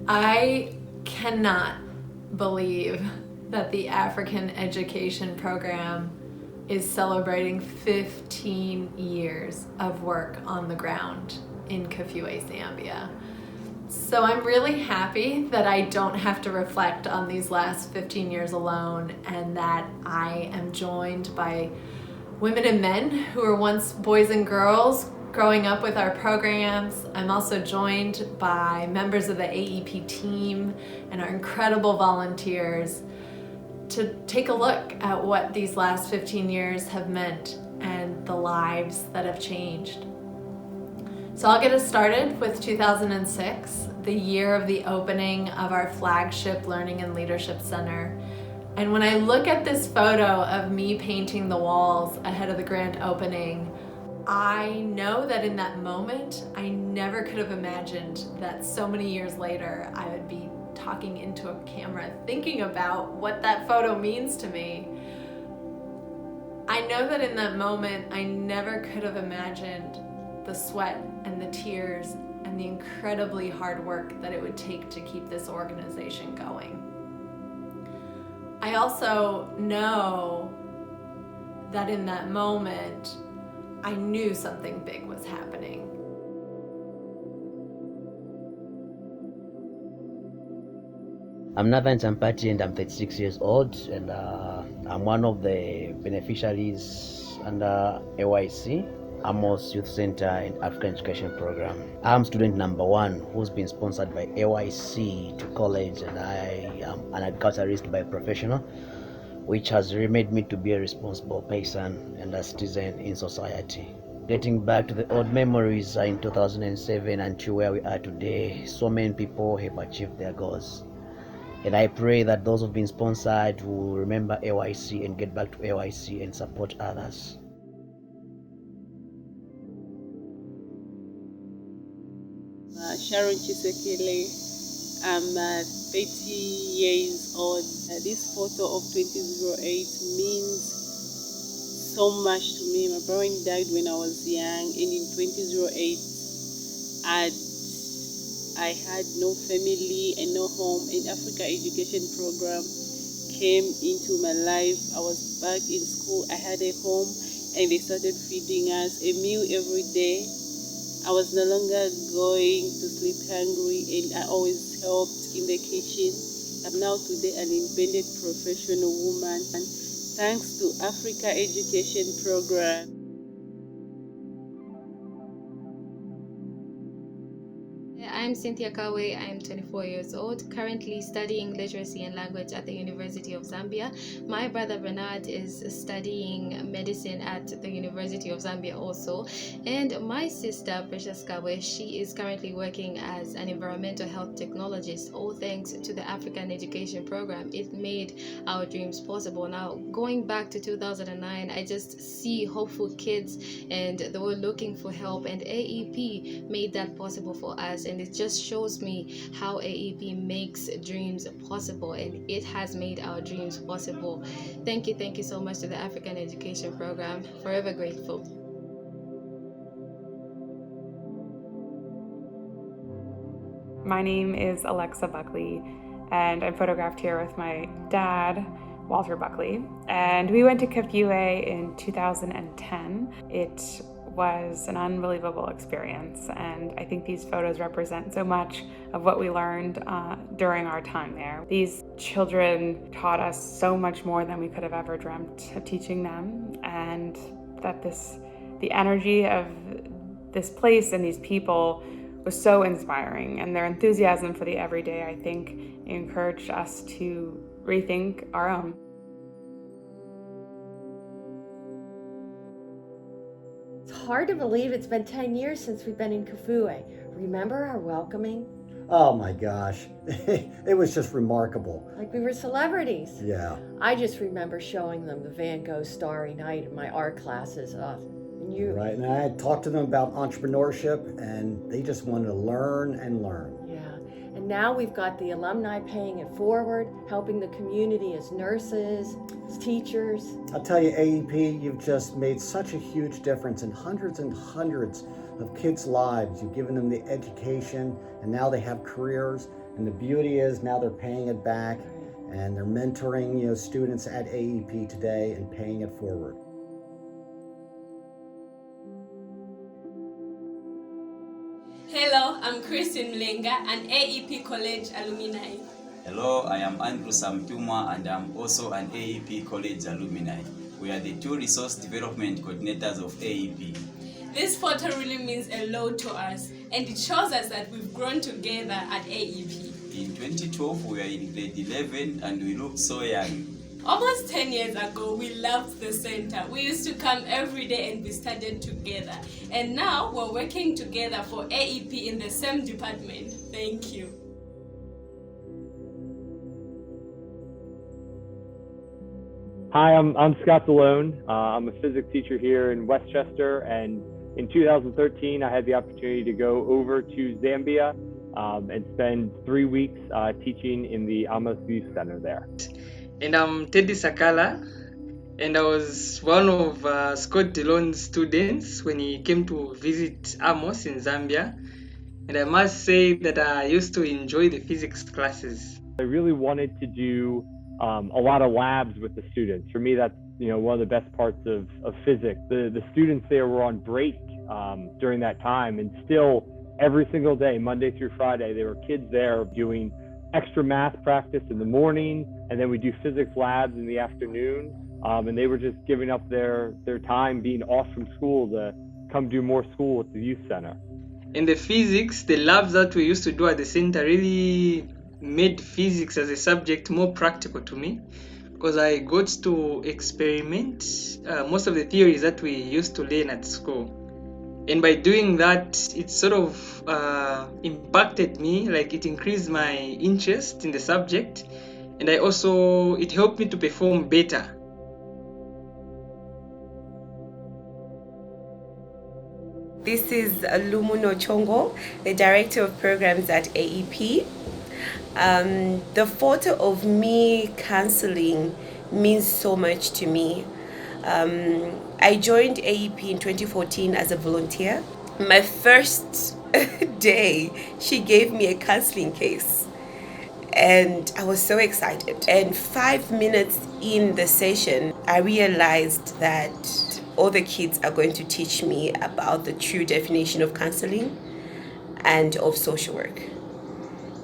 I cannot believe that the African Education Program is celebrating 15 years of work on the ground in Kafue, Zambia. So I'm really happy that I don't have to reflect on these last 15 years alone, and that I am joined by women and men who were once boys and girls growing up with our programs. I'm also joined by members of the AEP team and our incredible volunteers to take a look at what these last 15 years have meant and the lives that have changed. So I'll get us started with 2006, the year of the opening of our flagship Learning and Leadership Center. And when I look at this photo of me painting the walls ahead of the grand opening, I know that in that moment, I never could have imagined that so many years later, I would be talking into a camera, thinking about what that photo means to me. I know that in that moment, I never could have imagined the sweat and the tears and the incredibly hard work that it would take to keep this organization going. I also know that in that moment, I knew something big was happening. I'm Nathan Champati and I'm 36 years old, and I'm one of the beneficiaries under AYC, Amos Youth Center and African Education Program. I'm student number 1 who's been sponsored by AYC to college, and I am an agriculturist by professional, which has made me to be a responsible person and a citizen in society. Getting back to the old memories in 2007 until where we are today, so many people have achieved their goals. And I pray that those who've been sponsored will remember AYC and get back to AYC and support others. Sharon Chisekele. I'm 30 years old. This photo of 2008 means so much to me. My parents died when I was young, and in 2008, I had no family and no home. An Africa Education Program came into my life. I was back in school. I had a home, and they started feeding us a meal every day. I was no longer going to sleep hungry, and I always helped in the kitchen. I'm now today an independent professional woman, thanks to Africa Education Program. I'm Cynthia Kafue. I'm 24 years old, currently studying literacy and language at the University of Zambia. My brother Bernard is studying medicine at the University of Zambia also. And my sister, Precious Kafue, she is currently working as an environmental health technologist, all thanks to the African Education Program. It made our dreams possible. Now, going back to 2009, I just see hopeful kids, and they were looking for help, and AEP made that possible for us. And it just shows me how AEP makes dreams possible, and it has made our dreams possible. Thank you so much to the African Education Program. Forever grateful. My name is Alexa Buckley, and I'm photographed here with my dad, Walter Buckley, and we went to Kafue in 2010. It was an unbelievable experience, and I think these photos represent so much of what we learned during our time there. These children taught us so much more than we could have ever dreamt of teaching them, and that the energy of this place and these people was so inspiring, and their enthusiasm for the everyday, I think, encouraged us to rethink our own. It's hard to believe it's been 10 years since we've been in Kafue. Remember our welcoming? Oh my gosh, it was just remarkable. Like we were celebrities. Yeah. I just remember showing them the Van Gogh Starry Night in my art classes. And you. Right, and I talked to them about entrepreneurship, and they just wanted to learn and learn. Yeah, and now we've got the alumni paying it forward, helping the community as nurses, as teachers. I'll tell you, AEP, you've just made such a huge difference in hundreds and hundreds of kids' lives. You've given them the education, and now they have careers, And the beauty is now they're paying it back, and they're mentoring students at AEP today and paying it forward. Hello, I'm Christine Mlenga, an AEP College alumni. Hello, I am Andrew Samtuma and I'm also an AEP College alumni. We are the two resource development coordinators of AEP. This photo really means a lot to us, and it shows us that we've grown together at AEP. In 2012, we were in grade 11 and we looked so young. Almost 10 years ago, we loved the center. We used to come every day and we studied together. And now we're working together for AEP in the same department. Thank you. Hi, I'm Scott Delone. I'm a physics teacher here in Westchester, and in 2013 I had the opportunity to go over to Zambia and spend 3 weeks teaching in the Amos Youth Center there. And I'm Teddy Sakala, and I was one of Scott Delone's students when he came to visit Amos in Zambia. And I must say that I used to enjoy the physics classes. I really wanted to do a lot of labs with the students. For me, that's one of the best parts of physics. The students there were on break during that time, and still every single day, Monday through Friday, there were kids there doing extra math practice in the morning, and then we do physics labs in the afternoon. And they were just giving up their time being off from school to come do more school at the youth center. In the physics, the labs that we used to do at the center really made physics as a subject more practical to me, because I got to experiment most of the theories that we used to learn at school. And by doing that, it sort of impacted me, like it increased my interest in the subject, and it helped me to perform better. This is Lumuno Chongo, the Director of Programs at AEP. The photo of me counseling means so much to me. I joined AEP in 2014 as a volunteer. My first day, she gave me a counseling case, and I was so excited. And 5 minutes in the session, I realized that all the kids are going to teach me about the true definition of counseling and of social work.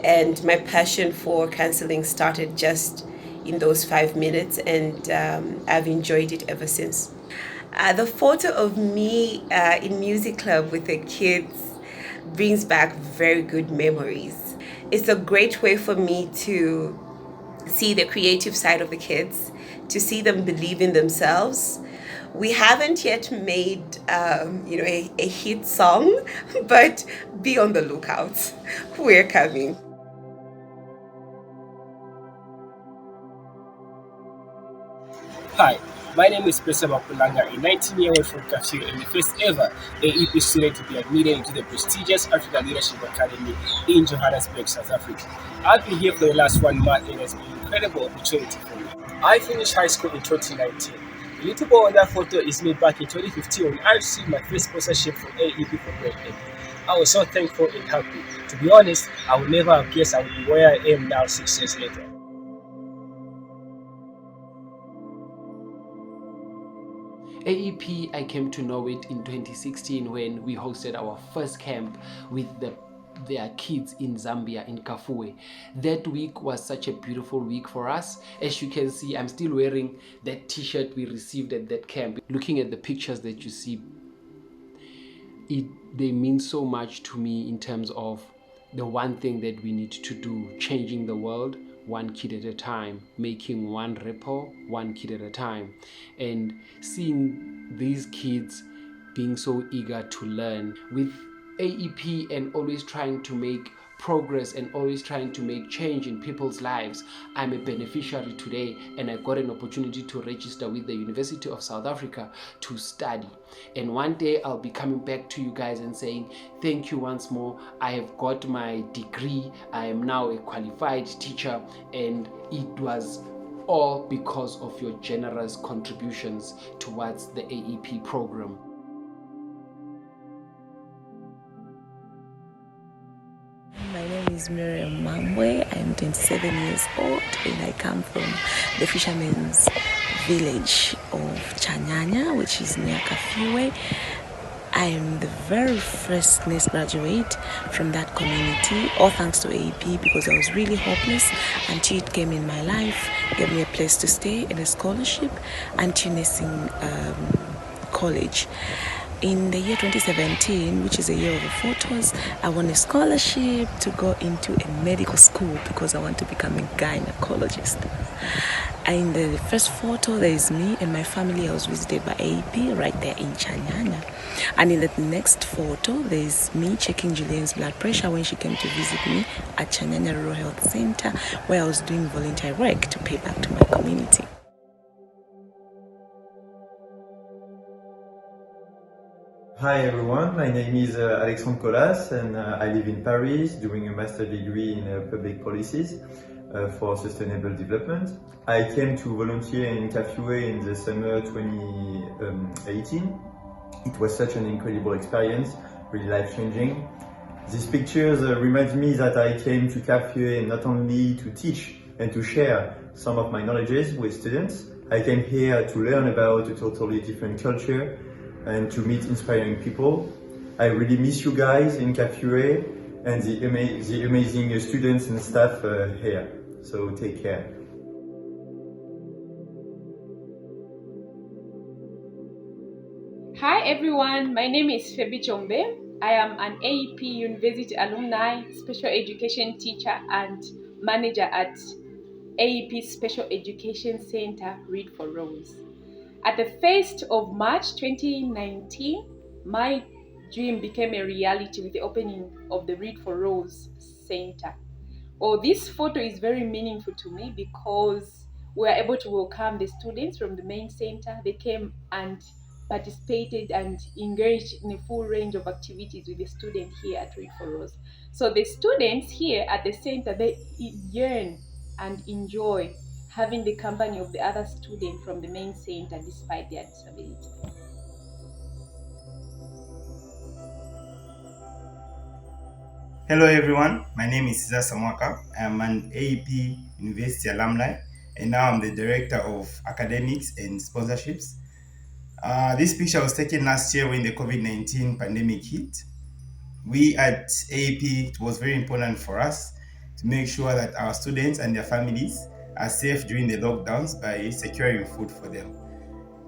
And my passion for counseling started just in those 5 minutes, and I've enjoyed it ever since. The photo of me in music club with the kids brings back very good memories. It's a great way for me to see the creative side of the kids, to see them believe in themselves. We haven't yet made a hit song, but be on the lookout. We're coming. Hi, my name is Pesa Makulanga, a 19-year-old from Kafue and the first ever AEP student to be admitted into the prestigious African Leadership Academy in Johannesburg, South Africa. I've been here for the last 1 month and it's been an incredible opportunity for me. I finished high school in 2019. The little boy on that photo is me back in 2015 when I received my first sponsorship from AEP for grade 8. I was so thankful and happy. To be honest, I would never have guessed I would be where I am now 6 years later. AEP, I came to know it in 2016 when we hosted our first camp with their kids in Zambia, in Kafue. That week was such a beautiful week for us. As you can see, I'm still wearing that t-shirt we received at that camp. Looking at the pictures that you see, they mean so much to me in terms of the one thing that we need to do, changing the world one kid at a time, making one ripple one kid at a time, and seeing these kids being so eager to learn with AEP and always trying to make progress and always trying to make change in people's lives. I'm a beneficiary today, and I got an opportunity to register with the University of South Africa to study. And one day I'll be coming back to you guys and saying thank you once more. I have got my degree. I am now a qualified teacher, and it was all because of your generous contributions towards the AEP program. My name is Miriam Mambwe. I'm 27 years old and I come from the fishermen's village of Chanyanya, which is near Kafue. I am the very first next graduate from that community, all thanks to AEP, because I was really hopeless until it came in my life, gave me a place to stay and a scholarship until nursing college. In the year 2017, which is a year of the photos, I won a scholarship to go into a medical school because I want to become a gynecologist. In the first photo, there is me and my family. I was visited by AEP right there in Chanyanya. And in the next photo, there is me checking Julian's blood pressure when she came to visit me at Chanyanya Rural Health Center, where I was doing volunteer work to pay back to my community. Hi everyone, my name is Alexandre Colas and I live in Paris doing a master's degree in public policies for sustainable development. I came to volunteer in Kafue in the summer 2018. It was such an incredible experience, really life-changing. These pictures remind me that I came to Kafue not only to teach and to share some of my knowledges with students. I came here to learn about a totally different culture and to meet inspiring people. I really miss you guys in Kafue and the amazing students and staff here. So take care. Hi everyone, my name is Febi Chombe. I am an AEP University alumni, special education teacher and manager at AEP Special Education Center, Read for Rose. At the 1st of March 2019, my dream became a reality with the opening of the Read for Rose Center. This photo is very meaningful to me because we were able to welcome the students from the main center. They came and participated and engaged in a full range of activities with the students here at Read for Rose. So the students here at the center, they yearn and enjoy having the company of the other students from the main center despite their disability. Hello everyone, my name is Cesar Samwaka. I am an AEP University alumni and now I'm the Director of Academics and Sponsorships. This picture was taken last year when the COVID-19 pandemic hit. We at AEP, it was very important for us to make sure that our students and their families are safe during the lockdowns by securing food for them.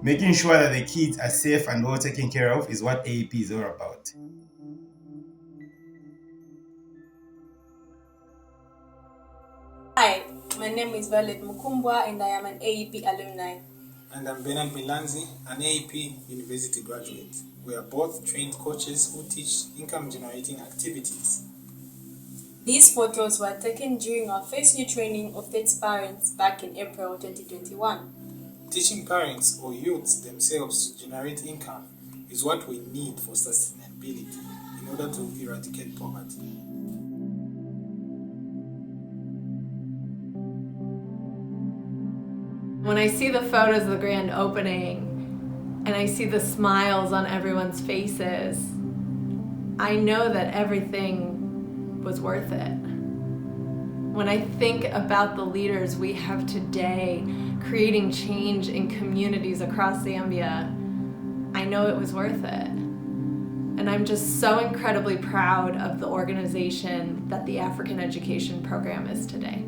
Making sure that the kids are safe and well taken care of is what AEP is all about. Hi, my name is Violet Mukumbwa and I am an AEP alumni. And I'm Bernard Milanzi, an AEP University graduate. We are both trained coaches who teach income-generating activities. These photos were taken during our first year training of 30 parents back in April 2021. Teaching parents or youths themselves to generate income is what we need for sustainability in order to eradicate poverty. When I see the photos of the grand opening and I see the smiles on everyone's faces, I know that everything was worth it. When I think about the leaders we have today creating change in communities across Zambia, I know it was worth it. And I'm just so incredibly proud of the organization that the African Education Program is today.